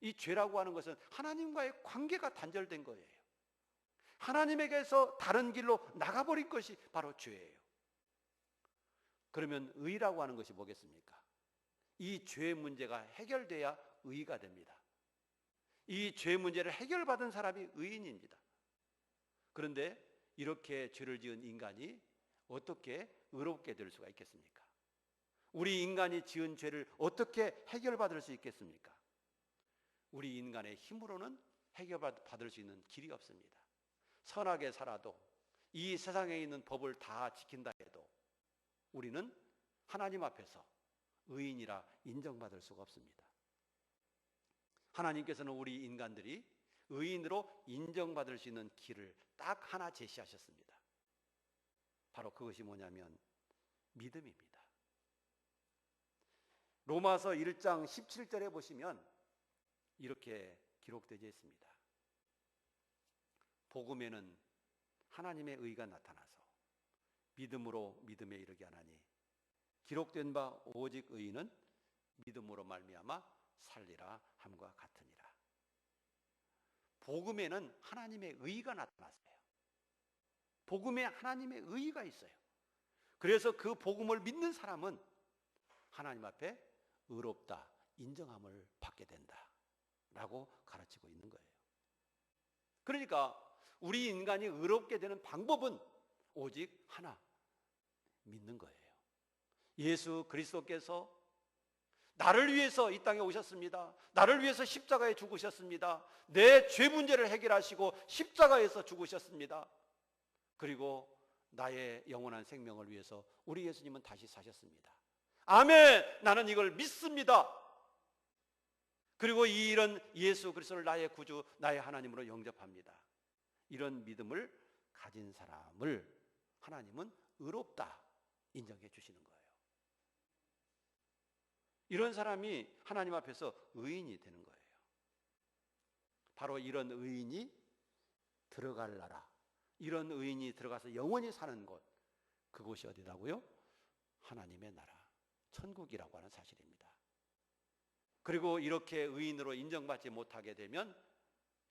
Speaker 1: 이 죄라고 하는 것은 하나님과의 관계가 단절된 거예요. 하나님에게서 다른 길로 나가버린 것이 바로 죄예요. 그러면 의라고 하는 것이 뭐겠습니까? 이 죄의 문제가 해결돼야 의가 됩니다. 이 죄의 문제를 해결받은 사람이 의인입니다. 그런데 이렇게 죄를 지은 인간이 어떻게 의롭게 될 수가 있겠습니까? 우리 인간이 지은 죄를 어떻게 해결받을 수 있겠습니까? 우리 인간의 힘으로는 해결받을 수 있는 길이 없습니다. 선하게 살아도 이 세상에 있는 법을 다 지킨다 해도 우리는 하나님 앞에서 의인이라 인정받을 수가 없습니다. 하나님께서는 우리 인간들이 의인으로 인정받을 수 있는 길을 딱 하나 제시하셨습니다. 바로 그것이 뭐냐면 믿음입니다. 로마서 1장 17절에 보시면 이렇게 기록되어 있습니다. 복음에는 하나님의 의가 나타나서 믿음으로 믿음에 이르게 하나니 기록된 바 오직 의인은 믿음으로 말미암아 살리라 함과 같으니라. 복음에는 하나님의 의가 나타났어요. 복음에 하나님의 의가 있어요. 그래서 그 복음을 믿는 사람은 하나님 앞에 의롭다 인정함을 받게 된다 라고 가르치고 있는 거예요. 그러니까 우리 인간이 의롭게 되는 방법은 오직 하나, 믿는 거예요. 예수 그리스도께서 나를 위해서 이 땅에 오셨습니다. 나를 위해서 십자가에 죽으셨습니다. 내 죄 문제를 해결하시고 십자가에서 죽으셨습니다. 그리고 나의 영원한 생명을 위해서 우리 예수님은 다시 사셨습니다. 아멘! 나는 이걸 믿습니다. 그리고 이런 예수 그리스도를 나의 구주, 나의 하나님으로 영접합니다. 이런 믿음을 가진 사람을 하나님은 의롭다 인정해 주시는 거예요. 이런 사람이 하나님 앞에서 의인이 되는 거예요. 바로 이런 의인이 들어갈 나라, 이런 의인이 들어가서 영원히 사는 곳, 그곳이 어디라고요? 하나님의 나라, 천국이라고 하는 사실입니다. 그리고 이렇게 의인으로 인정받지 못하게 되면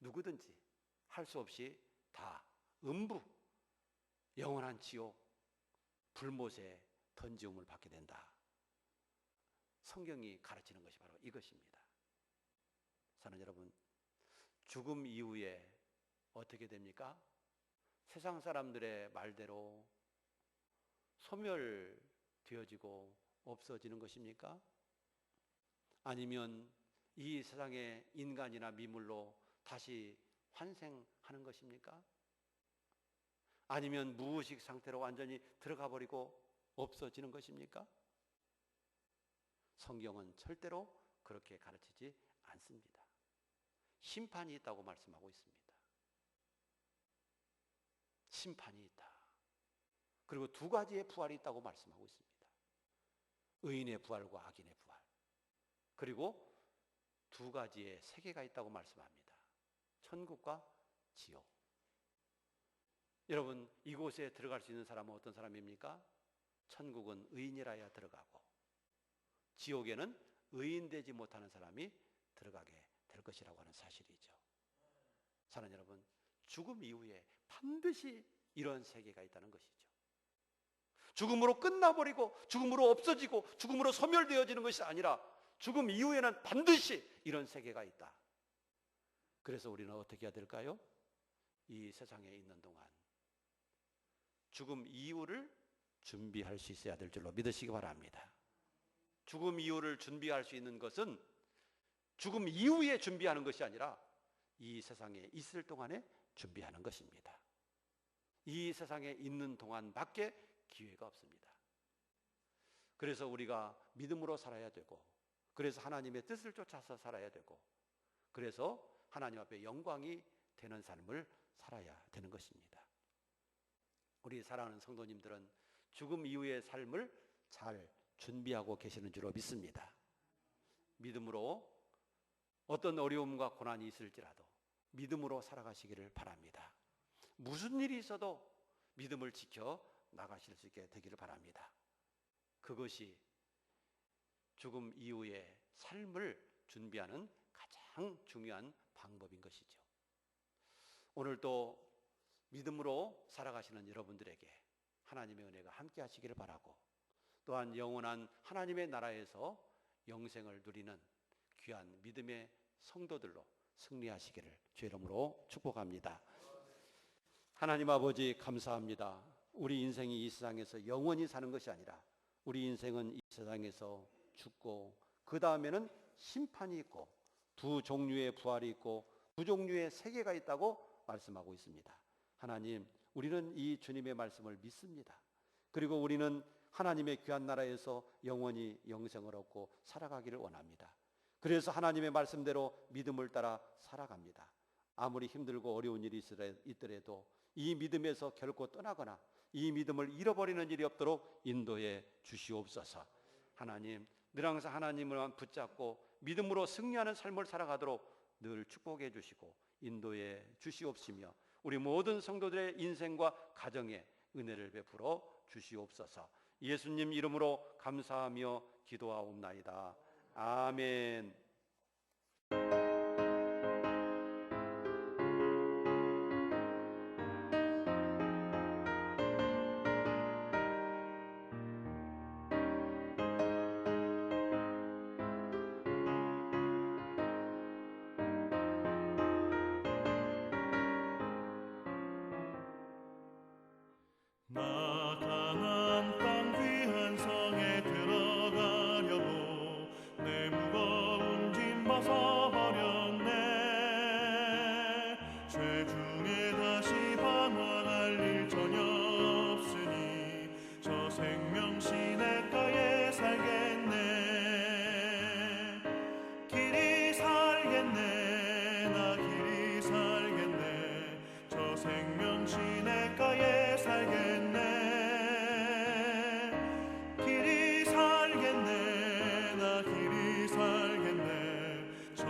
Speaker 1: 누구든지 할 수 없이 다 음부, 영원한 지옥, 불못에 던지움을 받게 된다. 성경이 가르치는 것이 바로 이것입니다. 사는 여러분, 죽음 이후에 어떻게 됩니까? 세상 사람들의 말대로 소멸되어지고 없어지는 것입니까? 아니면 이 세상의 인간이나 미물로 다시 환생하는 것입니까? 아니면 무의식 상태로 완전히 들어가 버리고 없어지는 것입니까? 성경은 절대로 그렇게 가르치지 않습니다. 심판이 있다고 말씀하고 있습니다. 심판이 있다. 그리고 두 가지의 부활이 있다고 말씀하고 있습니다. 의인의 부활과 악인의 부활. 그리고 두 가지의 세계가 있다고 말씀합니다. 천국과 지옥. 여러분, 이곳에 들어갈 수 있는 사람은 어떤 사람입니까? 천국은 의인이라야 들어가고 지옥에는 의인되지 못하는 사람이 들어가게 될 것이라고 하는 사실이죠. 사랑하는 여러분, 죽음 이후에 반드시 이런 세계가 있다는 것이죠. 죽음으로 끝나버리고 죽음으로 없어지고 죽음으로 소멸되어지는 것이 아니라 죽음 이후에는 반드시 이런 세계가 있다. 그래서 우리는 어떻게 해야 될까요? 이 세상에 있는 동안 죽음 이후를 준비할 수 있어야 될 줄로 믿으시기 바랍니다. 죽음 이후를 준비할 수 있는 것은 죽음 이후에 준비하는 것이 아니라 이 세상에 있을 동안에 준비하는 것입니다. 이 세상에 있는 동안밖에 기회가 없습니다. 그래서 우리가 믿음으로 살아야 되고, 그래서 하나님의 뜻을 쫓아서 살아야 되고, 그래서 하나님 앞에 영광이 되는 삶을 살아야 되는 것입니다. 우리 사랑하는 성도님들은 죽음 이후의 삶을 잘 준비하고 계시는 줄로 믿습니다. 믿음으로 어떤 어려움과 고난이 있을지라도 믿음으로 살아가시기를 바랍니다. 무슨 일이 있어도 믿음을 지켜 나가실 수 있게 되기를 바랍니다. 그것이 죽음 이후의 삶을 준비하는 가장 중요한 방법인 것이죠. 오늘 또 믿음으로 살아가시는 여러분들에게 하나님의 은혜가 함께 하시기를 바라고, 또한 영원한 하나님의 나라에서 영생을 누리는 귀한 믿음의 성도들로 승리하시기를 주의 이름으로 축복합니다. 하나님 아버지, 감사합니다. 우리 인생이 이 세상에서 영원히 사는 것이 아니라 우리 인생은 이 세상에서 죽고 그 다음에는 심판이 있고 두 종류의 부활이 있고 두 종류의 세계가 있다고 말씀하고 있습니다. 하나님, 우리는 이 주님의 말씀을 믿습니다. 그리고 우리는 하나님의 귀한 나라에서 영원히 영생을 얻고 살아가기를 원합니다. 그래서 하나님의 말씀대로 믿음을 따라 살아갑니다. 아무리 힘들고 어려운 일이 있더라도 이 믿음에서 결코 떠나거나 이 믿음을 잃어버리는 일이 없도록 인도해 주시옵소서. 하나님, 늘 항상 하나님을만 붙잡고 믿음으로 승리하는 삶을 살아가도록 늘 축복해 주시고 인도해 주시옵시며 우리 모든 성도들의 인생과 가정에 은혜를 베풀어 주시옵소서. 예수님 이름으로 감사하며 기도하옵나이다. 아멘.
Speaker 3: 나 가나안 땅 귀한 성에 들어가려고 내 무거운 짐 벗어버렸네. 죄 중에 다시 방황할 일 전혀 없으니 저 생명 시냇가에 살겠네. 길이 살겠네. 나 길이 살겠네. 저 생명 시냇가에 살겠네. 길이 살겠네. 나 길이 살겠네. 저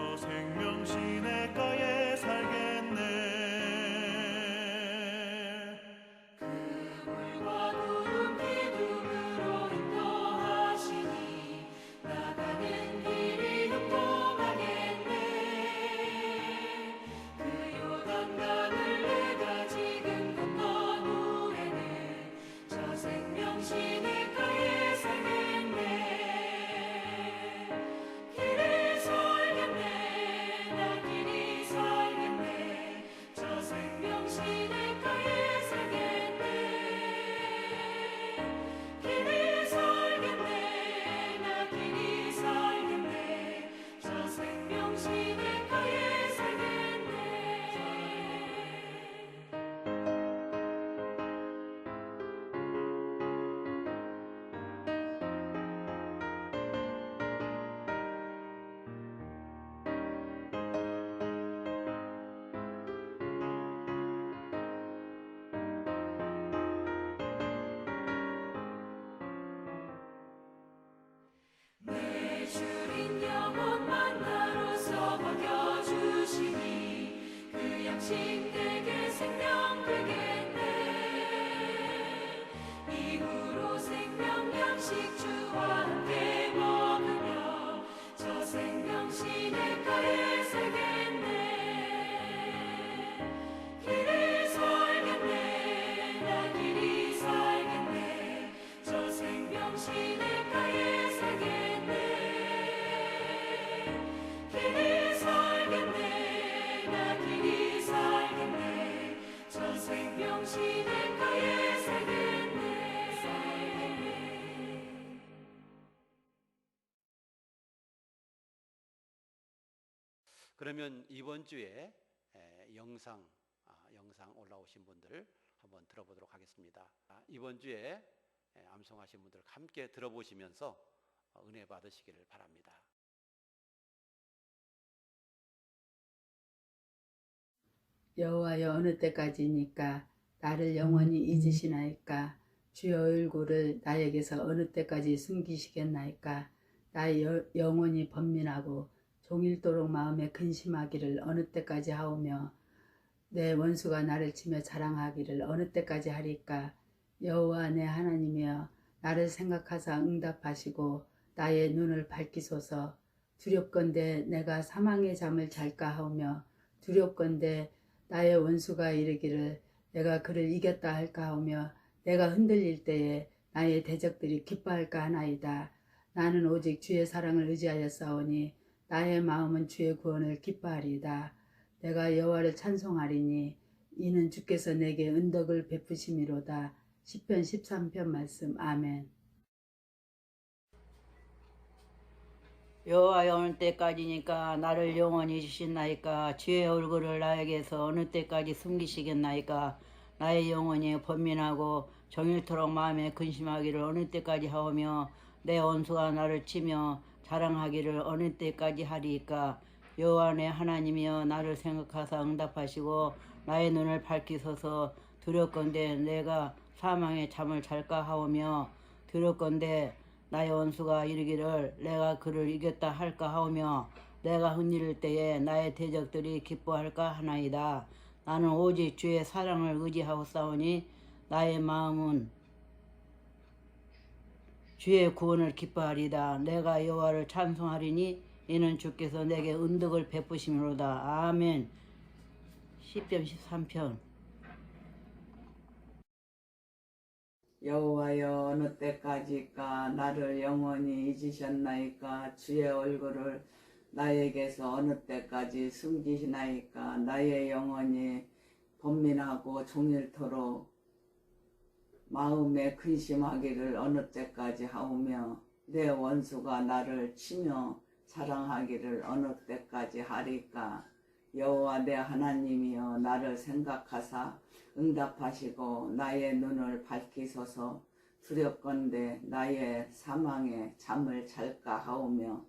Speaker 1: 그러면 이번 주에 영상 올라오신 분들 한번 들어보도록 하겠습니다. 이번 주에 암송하신 분들 함께 들어보시면서 은혜 받으시기를 바랍니다.
Speaker 4: 여호와여 어느 때까지니까 나를 영원히 잊으시나이까 주의 얼굴을 나에게서 어느 때까지 숨기시겠나이까 나의 영혼이 번민하고 종일토록 마음에 근심하기를 어느 때까지 하오며 내 원수가 나를 치며 자랑하기를 어느 때까지 하리까 여호와 내 하나님이여 나를 생각하사 응답하시고 나의 눈을 밝히소서 두렵건대 내가 사망의 잠을 잘까 하오며 두렵건대 나의 원수가 이르기를 내가 그를 이겼다 할까 하오며 내가 흔들릴 때에 나의 대적들이 기뻐할까 하나이다. 나는 오직 주의 사랑을 의지하여 싸우니 나의 마음은 주의 구원을 기뻐하리이다. 내가 여호와를 찬송하리니 이는 주께서 내게 은덕을 베푸심이로다. 시편 13편 말씀. 아멘.
Speaker 5: 여호와여 어느 때까지니까 나를 영원히 주신나이까 주의 얼굴을 나에게서 어느 때까지 숨기시겠나이까 나의 영혼이 번민하고 종일토록 마음에 근심하기를 어느 때까지 하오며 내 원수가 나를 치며 자랑하기를 어느 때까지 하리이까 여호와 내 하나님이여 나를 생각하사 응답하시고 나의 눈을 밝히소서 두렵건대 내가 사망의 잠을 잘까 하오며 두렵건대 나의 원수가 이르기를 내가 그를 이겼다 할까 하오며 내가 흔들릴 때에 나의 대적들이 기뻐할까 하나이다. 나는 오직 주의 사랑을 의지하고 싸우니 나의 마음은 주의 구원을 기뻐하리다. 내가 여호와를 찬송하리니 이는 주께서 내게 은덕을 베푸심이로다. 아멘. 시편 13편.
Speaker 6: 여호와여 어느 때까지까 나를 영원히 잊으셨나이까 주의 얼굴을 나에게서 어느 때까지 숨기시나이까 나의 영혼이 번민하고 종일토록 마음에 근심하기를 어느 때까지 하오며 내 원수가 나를 치며 자랑하기를 어느 때까지 하리까 여호와 내 하나님이여 나를 생각하사 응답하시고 나의 눈을 밝히소서 두렵건대 나의 사망에 잠을 잘까 하오며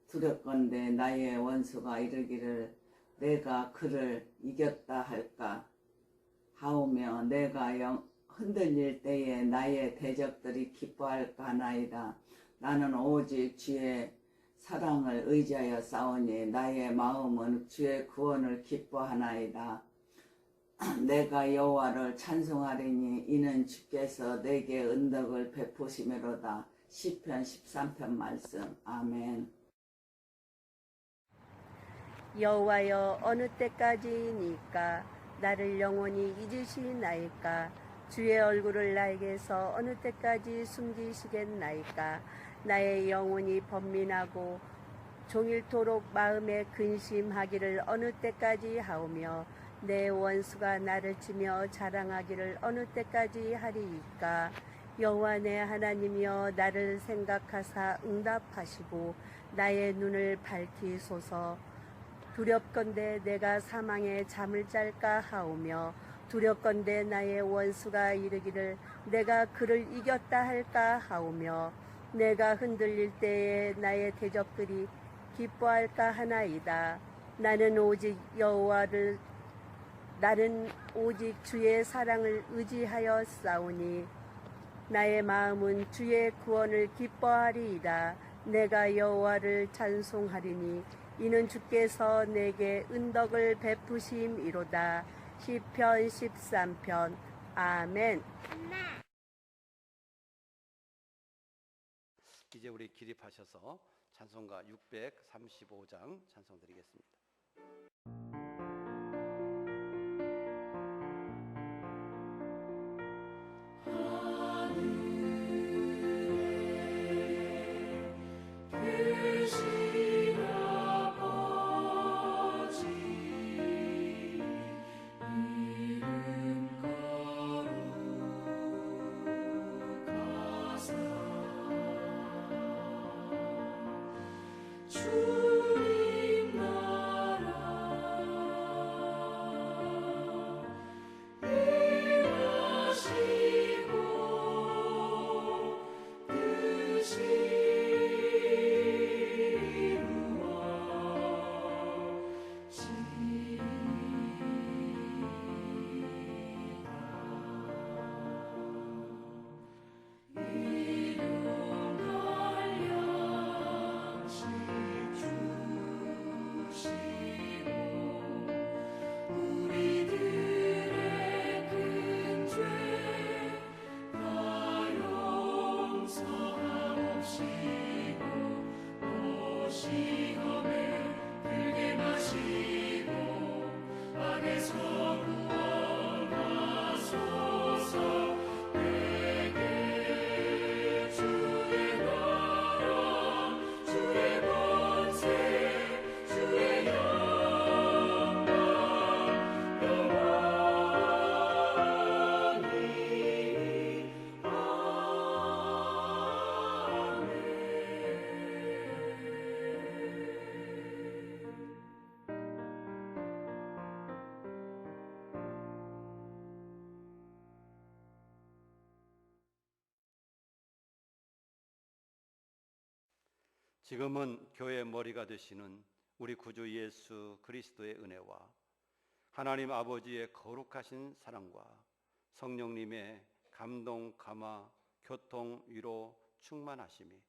Speaker 6: 두렵건대 나의 원수가 이르기를 내가 그를 이겼다 할까 하오며 내가 흔들릴 때에 나의 대적들이 기뻐할까 하나이다. 나는 오직 주의 사랑을 의지하여 싸우니 나의 마음은 주의 구원을 기뻐하나이다. 내가 여호와를 찬송하리니 이는 주께서 내게 은덕을 베푸심이로다. 시편 13편 말씀. 아멘.
Speaker 7: 여호와여 어느 때까지니까 나를 영원히 잊으시나이까 주의 얼굴을 나에게서 어느 때까지 숨기시겠나이까 나의 영혼이 번민하고 종일토록 마음에 근심하기를 어느 때까지 하오며 내 원수가 나를 치며 자랑하기를 어느 때까지 하리이까 여호와 내 하나님이여 나를 생각하사 응답하시고 나의 눈을 밝히소서 두렵건대 내가 사망의 잠을 짤까 하오며 두렵건대 나의 원수가 이르기를 내가 그를 이겼다 할까 하오며 내가 흔들릴 때에 나의 대적들이 기뻐할까 하나이다. 나는 오직 주의 사랑을 의지하여 싸우니 나의 마음은 주의 구원을 기뻐하리이다. 내가 여호와를 찬송하리니 이는 주께서 내게 은덕을 베푸심이로다. 시편 13편. 아멘.
Speaker 1: 이제 우리 기립하셔서 찬송가 635장 찬송 드리겠습니다.
Speaker 3: 주님 나라
Speaker 1: 지금은 교회의 머리가 되시는 우리 구주 예수 그리스도의 은혜와 하나님 아버지의 거룩하신 사랑과 성령님의 감동, 감화, 교통, 위로, 충만하심이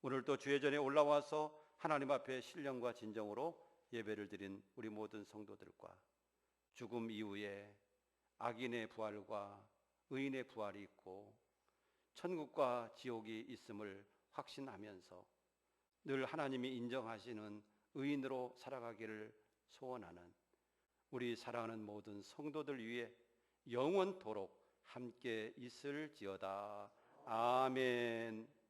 Speaker 1: 오늘도 주의 전에 올라와서 하나님 앞에 신령과 진정으로 예배를 드린 우리 모든 성도들과 죽음 이후에 악인의 부활과 의인의 부활이 있고 천국과 지옥이 있음을 확신하면서 늘 하나님이 인정하시는 의인으로 살아가기를 소원하는 우리 사랑하는 모든 성도들 위해 영원토록 함께 있을지어다. 아멘.